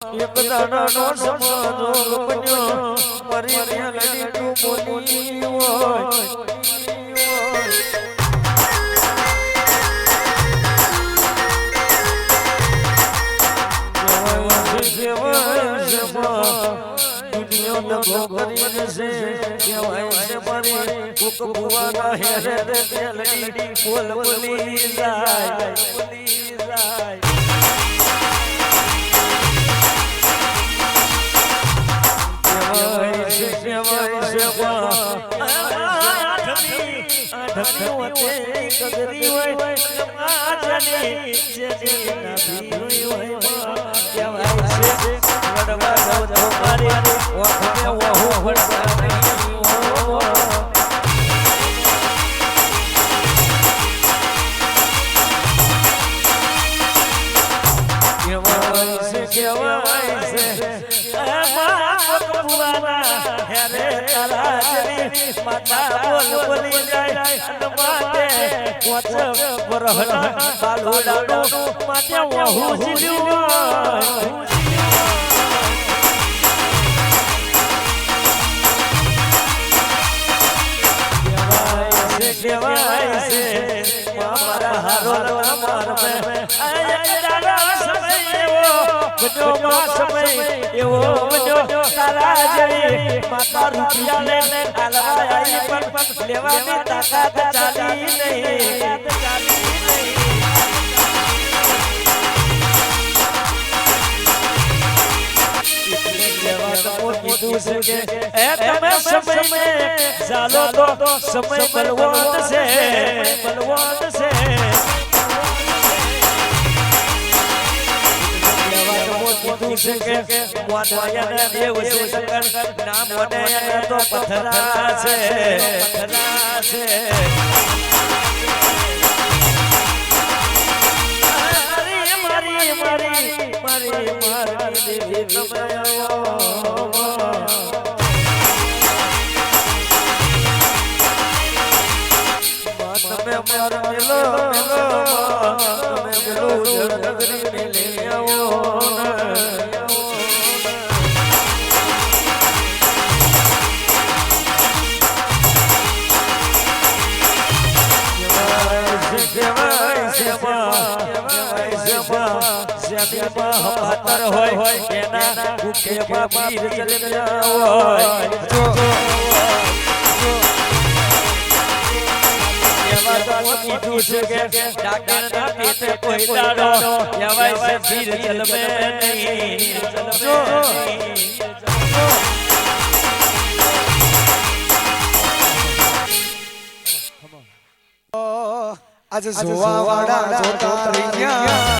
એક દાડાનો સમાજો બન્યો મરી મેલડી તું બોલી હોય દુનિયા દગો કરીને છે કહેવાય છે મારી કોક ભુવાના હેરે મેલડી બોલ બોલી જાય માતા બોલ બોલી જાય અને માતે પોચ પરહના બાલુડાનો માતે વહુ જીલ્યું કેવાય છે મારા હારો માર મે આયા સમય એવો બનો માં સમય એવો બનો તારા જેવી માતા રૂપિયા લે આલવા આવી પણ લેવાની તાકાત ચાલી નહીં તમે સમય में ચાલો તો સમય બલવાન છે દેવ છે શંકર નામ વડે તો પથરા છે મારી દેવી તમે મારા મેલો તમે મેલો જળનગરી મેલે આવો હમાતર હોય એના ભૂખેમાં પીર જલમ્યા હોય એવા તો કીધું છે કે ડાકરના પેટે કોઈ દાડો એવાય છે પીર જલમે નહીં આજે જોવા વાળા જોતા રહ્યા